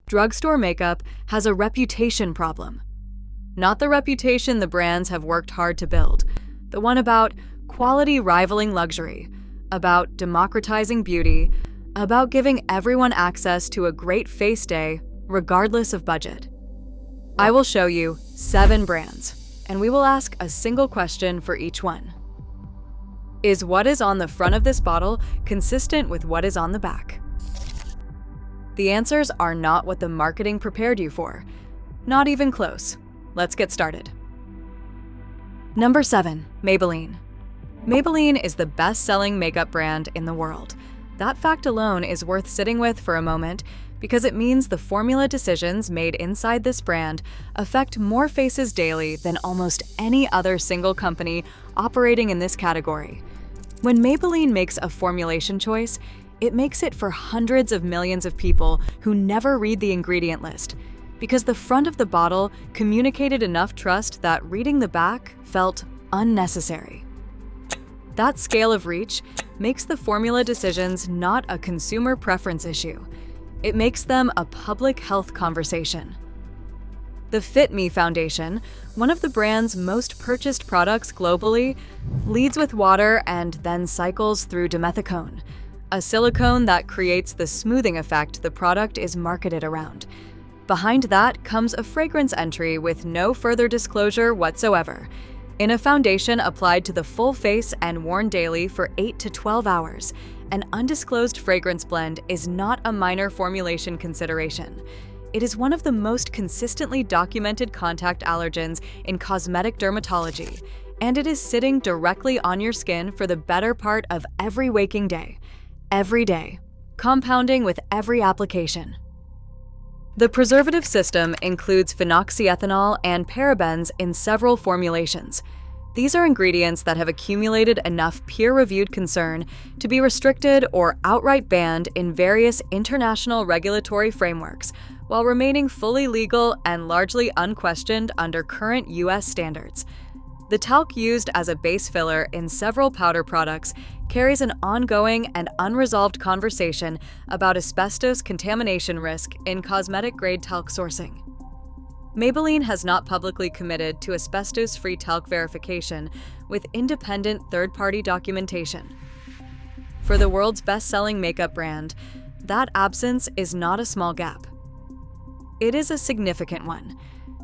Drugstore makeup has a reputation problem. Not the reputation the brands have worked hard to build, the one about quality rivaling luxury, about democratizing beauty, about giving everyone access to a great face day, regardless of budget. I will show you 7 brands, and we will ask a single question for each one. Is what is on the front of this bottle consistent with what is on the back? The answers are not what the marketing prepared you for. Not even close. Let's get started. Number 7, Maybelline. Maybelline is the best-selling makeup brand in the world. That fact alone is worth sitting with for a moment because it means the formula decisions made inside this brand affect more faces daily than almost any other single company operating in this category. When Maybelline makes a formulation choice, it makes it for hundreds of millions of people who never read the ingredient list, because the front of the bottle communicated enough trust that reading the back felt unnecessary. That scale of reach makes the formula decisions not a consumer preference issue. It makes them a public health conversation. The Fit Me Foundation, one of the brand's most purchased products globally, leads with water and then cycles through dimethicone, a silicone that creates the smoothing effect the product is marketed around. Behind that comes a fragrance entry with no further disclosure whatsoever, in a foundation applied to the full face and worn daily for 8 to 12 hours. An undisclosed fragrance blend is not a minor formulation consideration. It is one of the most consistently documented contact allergens in cosmetic dermatology, and it is sitting directly on your skin for the better part of every waking day. Every day, compounding with every application. The preservative system includes phenoxyethanol and parabens in several formulations. These are ingredients that have accumulated enough peer-reviewed concern to be restricted or outright banned in various international regulatory frameworks, while remaining fully legal and largely unquestioned under current U.S. standards. The talc used as a base filler in several powder products carries an ongoing and unresolved conversation about asbestos contamination risk in cosmetic-grade talc sourcing. Maybelline has not publicly committed to asbestos-free talc verification with independent third-party documentation. For the world's best-selling makeup brand, that absence is not a small gap. It is a significant one.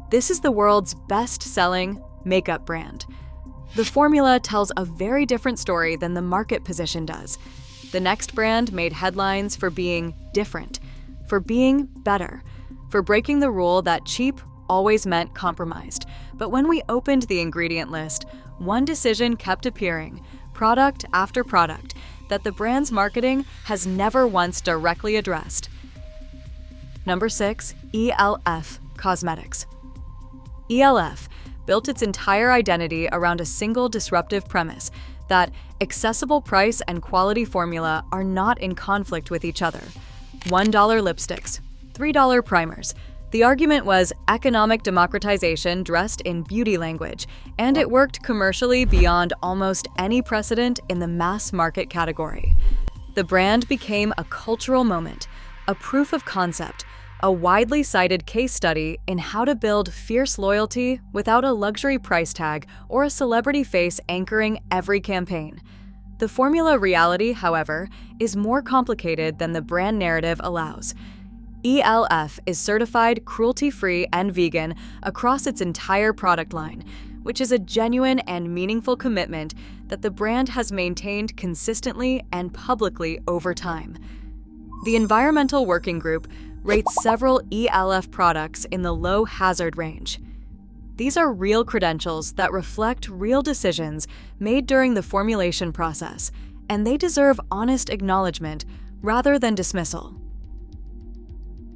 This is the world's best-selling makeup brand. The formula tells a very different story than the market position does. The next brand made headlines for being different, for being better, for breaking the rule that cheap always meant compromised. But when we opened the ingredient list, one decision kept appearing, product after product, that the brand's marketing has never once directly addressed. Number 6, ELF Cosmetics. ELF built its entire identity around a single disruptive premise that accessible price and quality formula are not in conflict with each other. $1 lipsticks, $3 primers. The argument was economic democratization dressed in beauty language, and it worked commercially beyond almost any precedent in the mass market category. The brand became a cultural moment, a proof of concept, a widely cited case study in how to build fierce loyalty without a luxury price tag or a celebrity face anchoring every campaign. The formula reality, however, is more complicated than the brand narrative allows. ELF is certified cruelty-free and vegan across its entire product line, which is a genuine and meaningful commitment that the brand has maintained consistently and publicly over time. The Environmental Working Group rates several ELF products in the low hazard range. These are real credentials that reflect real decisions made during the formulation process, and they deserve honest acknowledgement rather than dismissal.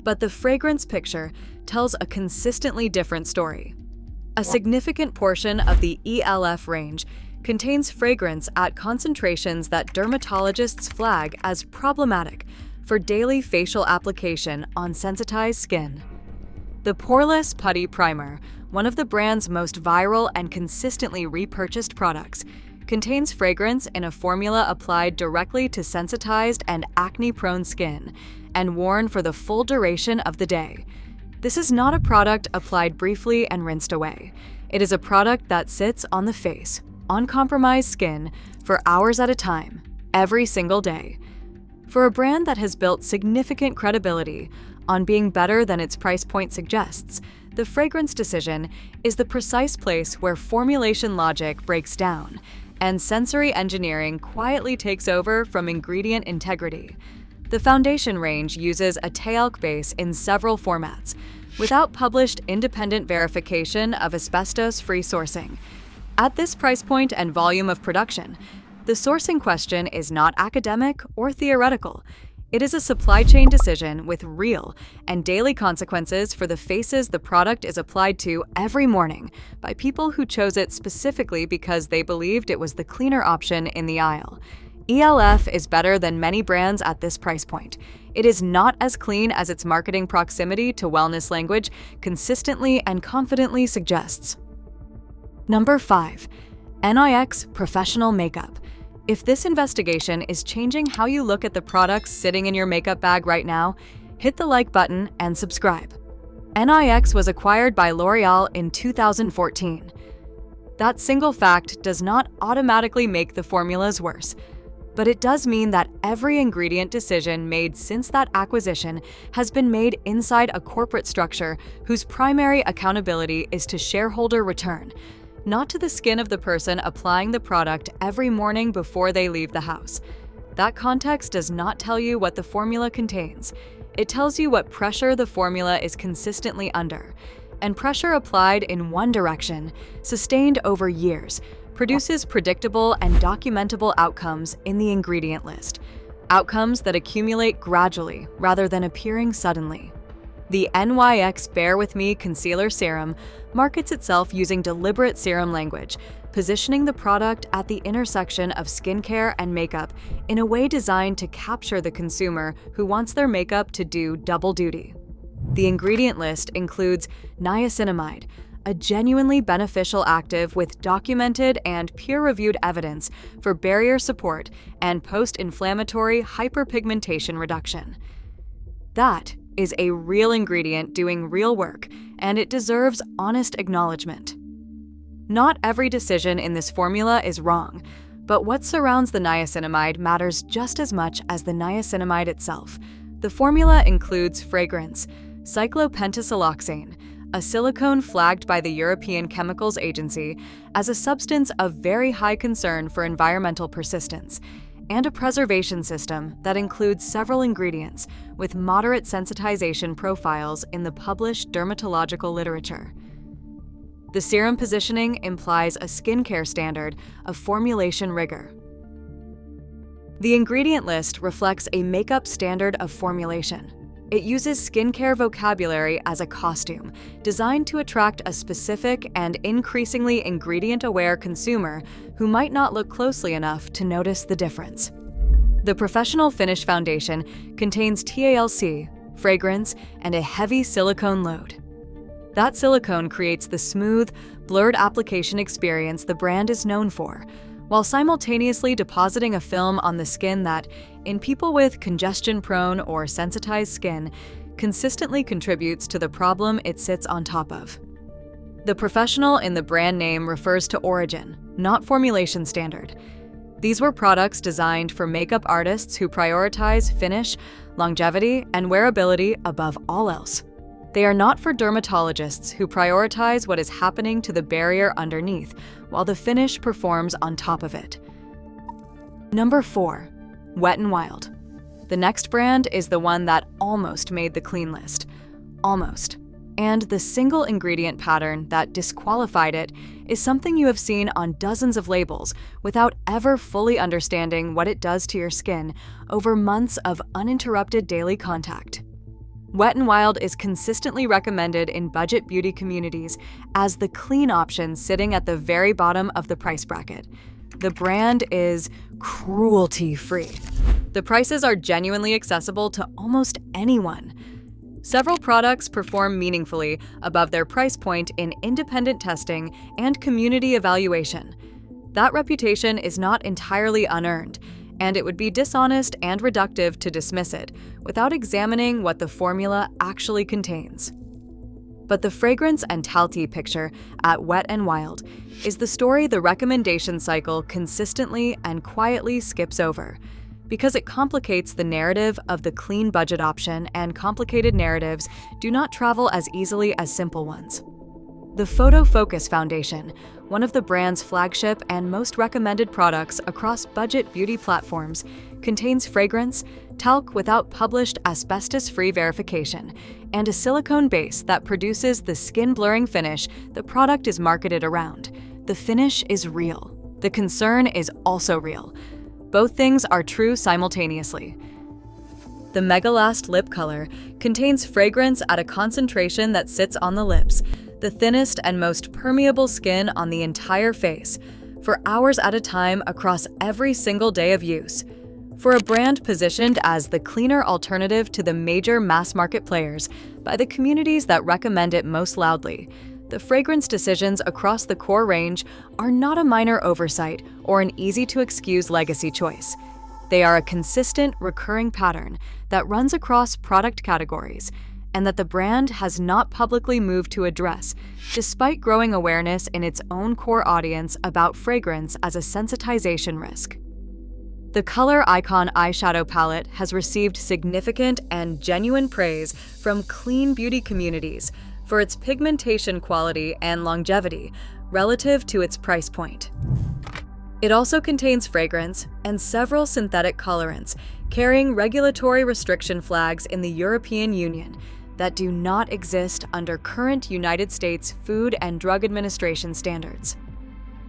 But the fragrance picture tells a consistently different story. A significant portion of the ELF range contains fragrance at concentrations that dermatologists flag as problematic for daily facial application on sensitized skin. The Poreless Putty Primer, one of the brand's most viral and consistently repurchased products, contains fragrance in a formula applied directly to sensitized and acne-prone skin and worn for the full duration of the day. This is not a product applied briefly and rinsed away. It is a product that sits on the face, on compromised skin, for hours at a time, every single day. For a brand that has built significant credibility on being better than its price point suggests, the fragrance decision is the precise place where formulation logic breaks down and sensory engineering quietly takes over from ingredient integrity. The foundation range uses a talc base in several formats, without published independent verification of asbestos-free sourcing. At this price point and volume of production, the sourcing question is not academic or theoretical. It is a supply chain decision with real and daily consequences for the faces the product is applied to every morning by people who chose it specifically because they believed it was the cleaner option in the aisle. ELF is better than many brands at this price point. It is not as clean as its marketing proximity to wellness language consistently and confidently suggests. Number 5. NIX Professional Makeup. If this investigation is changing how you look at the products sitting in your makeup bag right now, hit the like button and subscribe. NIX was acquired by L'Oreal in 2014. That single fact does not automatically make the formulas worse, but it does mean that every ingredient decision made since that acquisition has been made inside a corporate structure whose primary accountability is to shareholder return, not to the skin of the person applying the product every morning before they leave the house. That context does not tell you what the formula contains. It tells you what pressure the formula is consistently under. And pressure applied in one direction, sustained over years, produces predictable and documentable outcomes in the ingredient list. Outcomes that accumulate gradually rather than appearing suddenly. The NYX Bear With Me Concealer Serum markets itself using deliberate serum language, positioning the product at the intersection of skincare and makeup in a way designed to capture the consumer who wants their makeup to do double duty. The ingredient list includes niacinamide, a genuinely beneficial active with documented and peer-reviewed evidence for barrier support and post-inflammatory hyperpigmentation reduction. That is a real ingredient doing real work, and it deserves honest acknowledgement. Not every decision in this formula is wrong, but what surrounds the niacinamide matters just as much as the niacinamide itself. The formula includes fragrance, cyclopentasiloxane, a silicone flagged by the European Chemicals Agency as a substance of very high concern for environmental persistence, and a preservation system that includes several ingredients with moderate sensitization profiles in the published dermatological literature. The serum positioning implies a skincare standard of formulation rigor. The ingredient list reflects a makeup standard of formulation. It uses skincare vocabulary as a costume, designed to attract a specific and increasingly ingredient-aware consumer who might not look closely enough to notice the difference. The Professional Finish Foundation contains TALC, fragrance, and a heavy silicone load. That silicone creates the smooth, blurred application experience the brand is known for, while simultaneously depositing a film on the skin that, in people with congestion-prone or sensitized skin, consistently contributes to the problem it sits on top of. The professional in the brand name refers to origin, not formulation standard. These were products designed for makeup artists who prioritize finish, longevity, and wearability above all else. They are not for dermatologists who prioritize what is happening to the barrier underneath, while the finish performs on top of it. Number 4. Wet n Wild. The next brand is the one that almost made the clean list. Almost. And the single ingredient pattern that disqualified it is something you have seen on dozens of labels without ever fully understanding what it does to your skin over months of uninterrupted daily contact. Wet n Wild is consistently recommended in budget beauty communities as the clean option sitting at the very bottom of the price bracket. The brand is cruelty-free. The prices are genuinely accessible to almost anyone. Several products perform meaningfully above their price point in independent testing and community evaluation. That reputation is not entirely unearned, and it would be dishonest and reductive to dismiss it without examining what the formula actually contains. But the fragrance and talty picture at Wet n Wild is the story the recommendation cycle consistently and quietly skips over, because it complicates the narrative of the clean budget option, and complicated narratives do not travel as easily as simple ones. The Photo Focus Foundation, one of the brand's flagship and most recommended products across budget beauty platforms, contains fragrance, talc without published asbestos-free verification, and a silicone base that produces the skin-blurring finish the product is marketed around. The finish is real. The concern is also real. Both things are true simultaneously. The Megalast lip color contains fragrance at a concentration that sits on the lips, the thinnest and most permeable skin on the entire face, for hours at a time across every single day of use. For a brand positioned as the cleaner alternative to the major mass-market players by the communities that recommend it most loudly, the fragrance decisions across the core range are not a minor oversight or an easy-to-excuse legacy choice. They are a consistent, recurring pattern that runs across product categories, and that the brand has not publicly moved to address, despite growing awareness in its own core audience about fragrance as a sensitization risk. The Color Icon eyeshadow palette has received significant and genuine praise from clean beauty communities for its pigmentation quality and longevity relative to its price point. It also contains fragrance and several synthetic colorants carrying regulatory restriction flags in the European Union that do not exist under current United States Food and Drug Administration standards.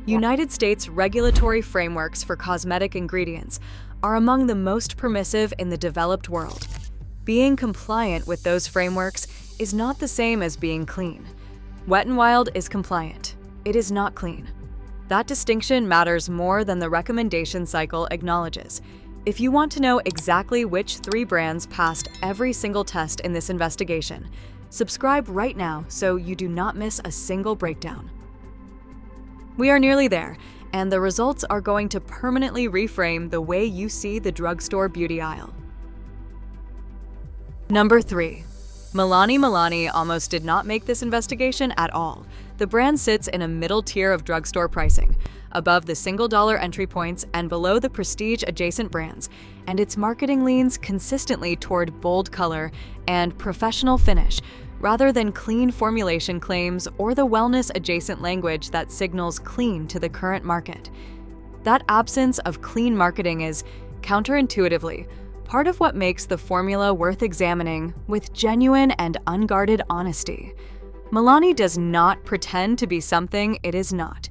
United States regulatory frameworks for cosmetic ingredients are among the most permissive in the developed world. Being compliant with those frameworks is not the same as being clean. Wet n Wild is compliant. It is not clean. That distinction matters more than the recommendation cycle acknowledges. If you want to know exactly which 3 brands passed every single test in this investigation, subscribe right now so you do not miss a single breakdown. We are nearly there, and the results are going to permanently reframe the way you see the drugstore beauty aisle. Number 3. Milani almost did not make this investigation at all. The brand sits in a middle tier of drugstore pricing, above the single-dollar entry points and below the prestige-adjacent brands, and its marketing leans consistently toward bold color and professional finish, rather than clean formulation claims or the wellness-adjacent language that signals clean to the current market. That absence of clean marketing is, counterintuitively, part of what makes the formula worth examining with genuine and unguarded honesty. Milani does not pretend to be something it is not.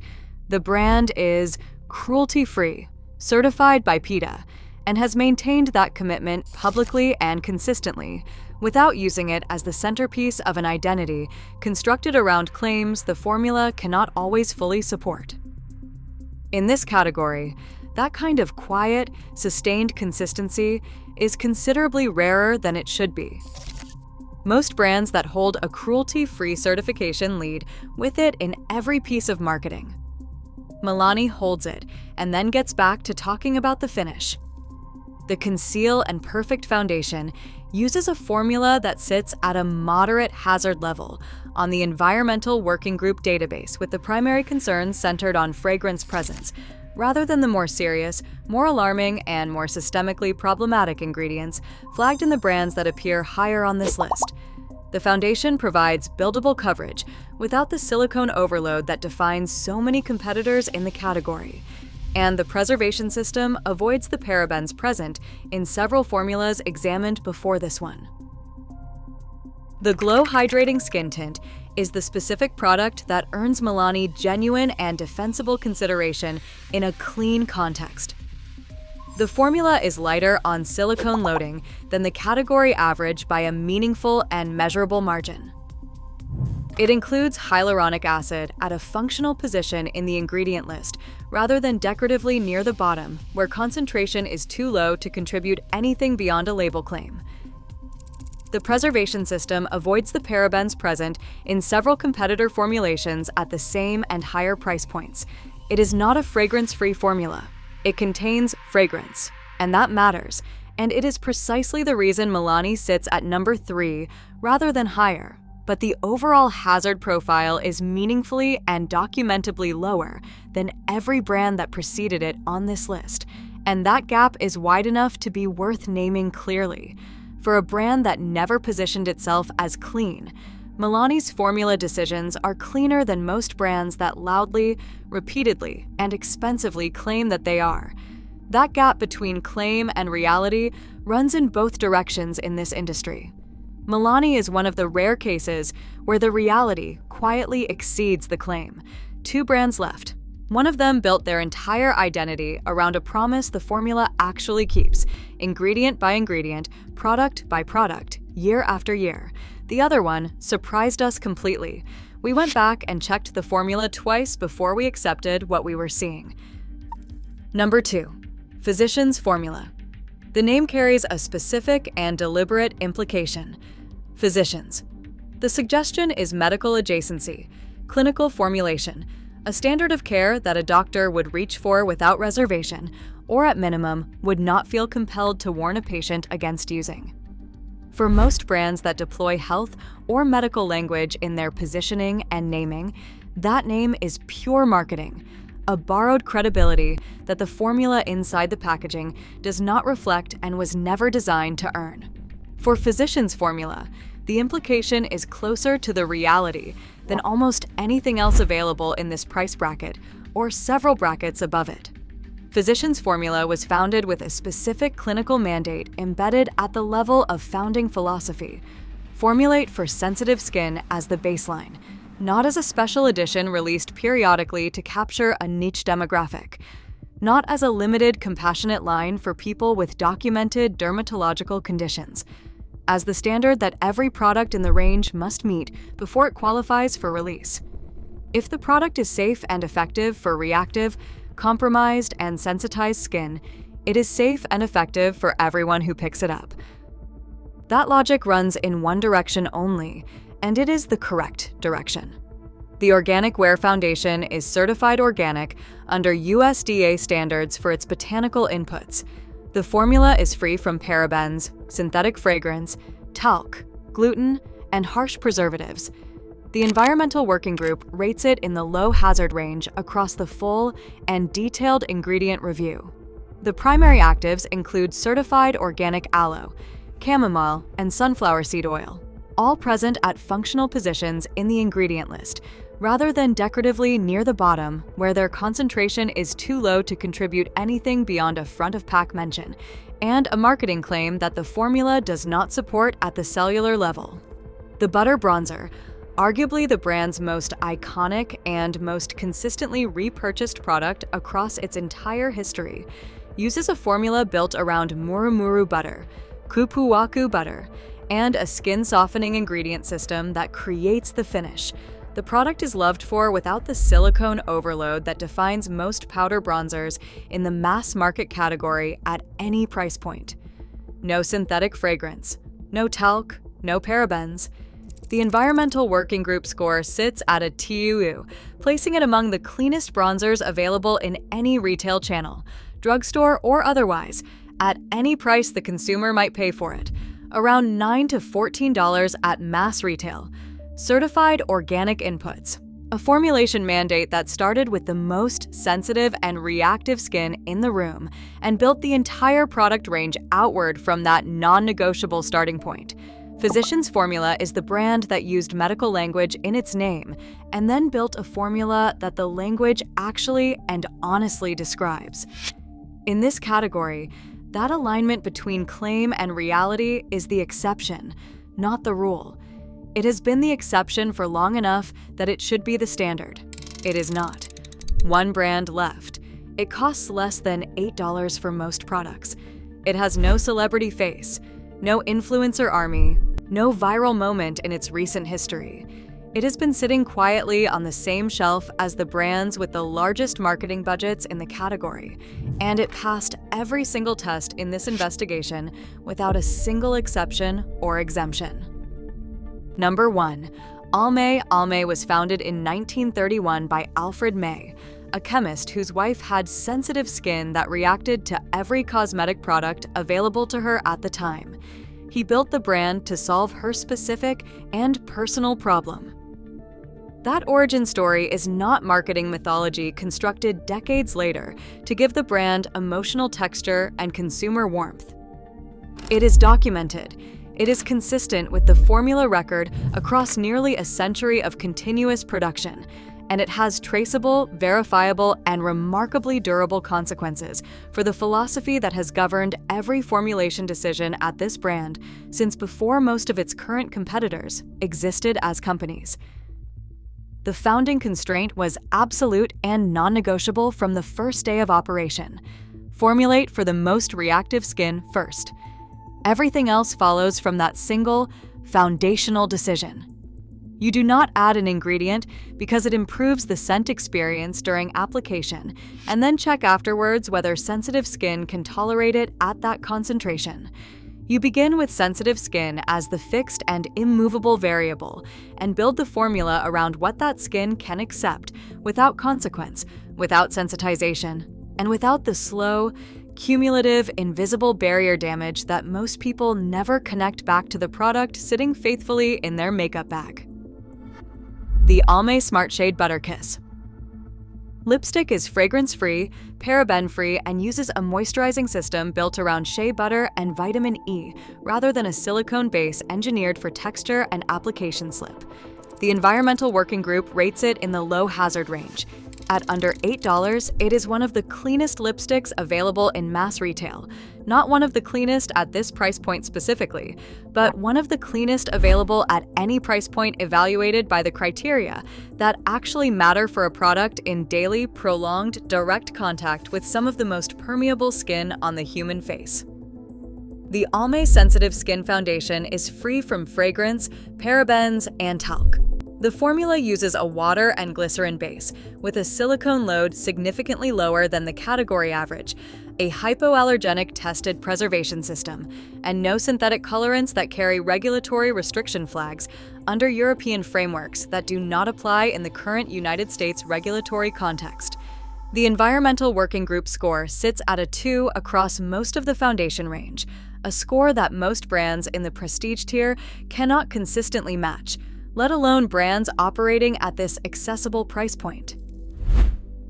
The brand is cruelty-free, certified by PETA, and has maintained that commitment publicly and consistently, without using it as the centerpiece of an identity constructed around claims the formula cannot always fully support. In this category, that kind of quiet, sustained consistency is considerably rarer than it should be. Most brands that hold a cruelty-free certification lead with it in every piece of marketing. Milani holds it and then gets back to talking about the finish. The Conceal and Perfect Foundation uses a formula that sits at a moderate hazard level on the Environmental Working Group database, with the primary concerns centered on fragrance presence, rather than the more serious, more alarming, and more systemically problematic ingredients flagged in the brands that appear higher on this list. The foundation provides buildable coverage without the silicone overload that defines so many competitors in the category, and the preservation system avoids the parabens present in several formulas examined before this one. The Glow Hydrating Skin Tint is the specific product that earns Milani genuine and defensible consideration in a clean context. The formula is lighter on silicone loading than the category average by a meaningful and measurable margin. It includes hyaluronic acid at a functional position in the ingredient list, rather than decoratively near the bottom, where concentration is too low to contribute anything beyond a label claim. The preservation system avoids the parabens present in several competitor formulations at the same and higher price points, It is not a fragrance-free formula. It contains fragrance, and that matters, and it is precisely the reason Milani sits at number 3 rather than higher. But the overall hazard profile is meaningfully and documentably lower than every brand that preceded it on this list, and that gap is wide enough to be worth naming clearly. For a brand that never positioned itself as clean, Milani's formula decisions are cleaner than most brands that loudly, repeatedly, and expensively claim that they are. That gap between claim and reality runs in both directions in this industry. Milani is one of the rare cases where the reality quietly exceeds the claim. 2 brands left. One of them built their entire identity around a promise the formula actually keeps, ingredient by ingredient, product by product, year after year. The other one surprised us completely. We went back and checked the formula twice before we accepted what we were seeing. Number 2. Physicians' Formula. The name carries a specific and deliberate implication. Physicians. The suggestion is medical adjacency, clinical formulation, a standard of care that a doctor would reach for without reservation, or at minimum, would not feel compelled to warn a patient against using. For most brands that deploy health or medical language in their positioning and naming, that name is pure marketing, a borrowed credibility that the formula inside the packaging does not reflect and was never designed to earn. For Physicians' Formula, the implication is closer to the reality than almost anything else available in this price bracket, or several brackets above it. Physicians' Formula was founded with a specific clinical mandate embedded at the level of founding philosophy. Formulate for sensitive skin as the baseline, not as a special edition released periodically to capture a niche demographic, not as a limited compassionate line for people with documented dermatological conditions, as the standard that every product in the range must meet before it qualifies for release. If the product is safe and effective for reactive, compromised, and sensitized skin, it is safe and effective for everyone who picks it up. That logic runs in one direction only, and it is the correct direction. The Organic Wear Foundation is certified organic under USDA standards for its botanical inputs. The formula is free from parabens, synthetic fragrance, talc, gluten, and harsh preservatives. The Environmental Working Group rates it in the low hazard range across the full and detailed ingredient review. The primary actives include certified organic aloe, chamomile, and sunflower seed oil, all present at functional positions in the ingredient list, rather than decoratively near the bottom where their concentration is too low to contribute anything beyond a front-of-pack mention, and a marketing claim that the formula does not support at the cellular level. The Butter Bronzer, arguably the brand's most iconic and most consistently repurchased product across its entire history, uses a formula built around murumuru butter, kupuwaku butter, and a skin-softening ingredient system that creates the finish. The product is loved for without the silicone overload that defines most powder bronzers in the mass market category at any price point. No synthetic fragrance, no talc, no parabens. The Environmental Working Group score sits at a 2, placing it among the cleanest bronzers available in any retail channel, drugstore or otherwise, at any price the consumer might pay for it, around $9 to $14 at mass retail. Certified organic inputs, a formulation mandate that started with the most sensitive and reactive skin in the room and built the entire product range outward from that non-negotiable starting point. Physicians' Formula is the brand that used medical language in its name and then built a formula that the language actually and honestly describes. In this category, that alignment between claim and reality is the exception, not the rule. It has been the exception for long enough that it should be the standard. It is not. One brand left. It costs less than $8 for most products. It has no celebrity face, no influencer army, no viral moment in its recent history. It has been sitting quietly on the same shelf as the brands with the largest marketing budgets in the category, and it passed every single test in this investigation without a single exception or exemption. Number 1. Almay. Almay was founded in 1931 by Alfred May, a chemist whose wife had sensitive skin that reacted to every cosmetic product available to her at the time. He built the brand to solve her specific and personal problem. That origin story is not marketing mythology constructed decades later to give the brand emotional texture and consumer warmth. It is documented. It is consistent with the formula record across nearly a century of continuous production, and it has traceable, verifiable, and remarkably durable consequences for the philosophy that has governed every formulation decision at this brand since before most of its current competitors existed as companies. The founding constraint was absolute and non-negotiable from the first day of operation. Formulate for the most reactive skin first. Everything else follows from that single, foundational decision. You do not add an ingredient because it improves the scent experience during application, and then check afterwards whether sensitive skin can tolerate it at that concentration. You begin with sensitive skin as the fixed and immovable variable, and build the formula around what that skin can accept without consequence, without sensitization, and without the slow, cumulative, invisible barrier damage that most people never connect back to the product sitting faithfully in their makeup bag. The Almay Smart Shade Butter Kiss. Lipstick is fragrance-free, paraben-free, and uses a moisturizing system built around shea butter and vitamin E rather than a silicone base engineered for texture and application slip. The Environmental Working Group rates it in the low hazard range. At under $8, it is one of the cleanest lipsticks available in mass retail. Not one of the cleanest at this price point specifically, but one of the cleanest available at any price point evaluated by the criteria that actually matter for a product in daily, prolonged, direct contact with some of the most permeable skin on the human face. The Almay Sensitive Skin Foundation is free from fragrance, parabens, and talc. The formula uses a water and glycerin base, with a silicone load significantly lower than the category average, a hypoallergenic tested preservation system, and no synthetic colorants that carry regulatory restriction flags under European frameworks that do not apply in the current United States regulatory context. The Environmental Working Group score sits at a 2 across most of the foundation range, a score that most brands in the prestige tier cannot consistently match, let alone brands operating at this accessible price point.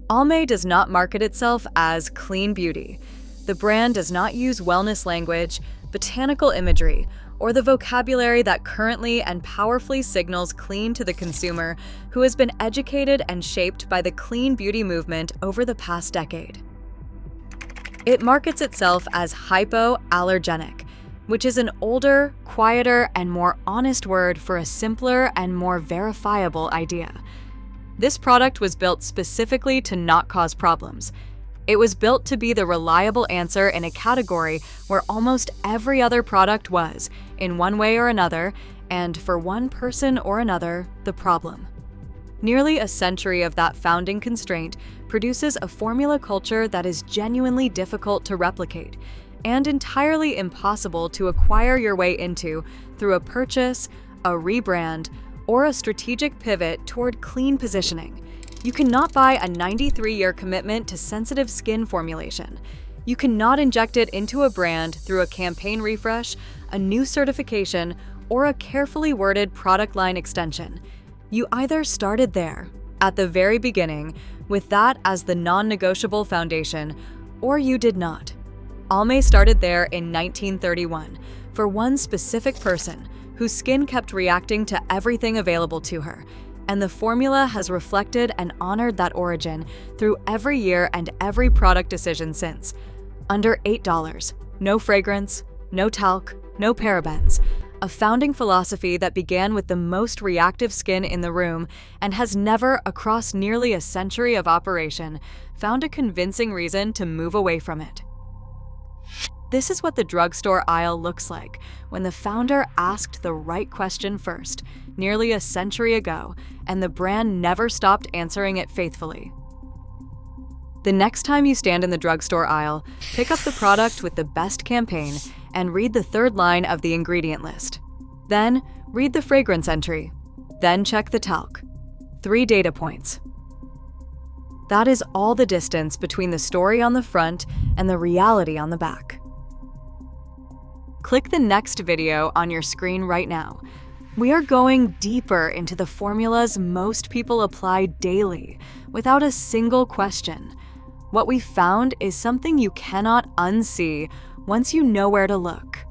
Almay does not market itself as clean beauty. The brand does not use wellness language, botanical imagery, or the vocabulary that currently and powerfully signals clean to the consumer who has been educated and shaped by the clean beauty movement over the past decade. It markets itself as hypoallergenic, which is an older, quieter, and more honest word for a simpler and more verifiable idea. This product was built specifically to not cause problems. It was built to be the reliable answer in a category where almost every other product was, in one way or another, and for one person or another, the problem. Nearly a century of that founding constraint produces a formula culture that is genuinely difficult to replicate, and entirely impossible to acquire your way into through a purchase, a rebrand, or a strategic pivot toward clean positioning. You cannot buy a 93-year commitment to sensitive skin formulation. You cannot inject it into a brand through a campaign refresh, a new certification, or a carefully worded product line extension. You either started there, at the very beginning, with that as the non-negotiable foundation, or you did not. Almay started there in 1931 for one specific person whose skin kept reacting to everything available to her, and the formula has reflected and honored that origin through every year and every product decision since. Under $8, no fragrance, no talc, no parabens, a founding philosophy that began with the most reactive skin in the room and has never, across nearly a century of operation, found a convincing reason to move away from it. This is what the drugstore aisle looks like when the founder asked the right question first, nearly a century ago, and the brand never stopped answering it faithfully. The next time you stand in the drugstore aisle, pick up the product with the best campaign and read the third line of the ingredient list. Then, read the fragrance entry. Then check the talc. 3 data points. That is all the distance between the story on the front and the reality on the back. Click the next video on your screen right now. We are going deeper into the formulas most people apply daily without a single question. What we found is something you cannot unsee once you know where to look.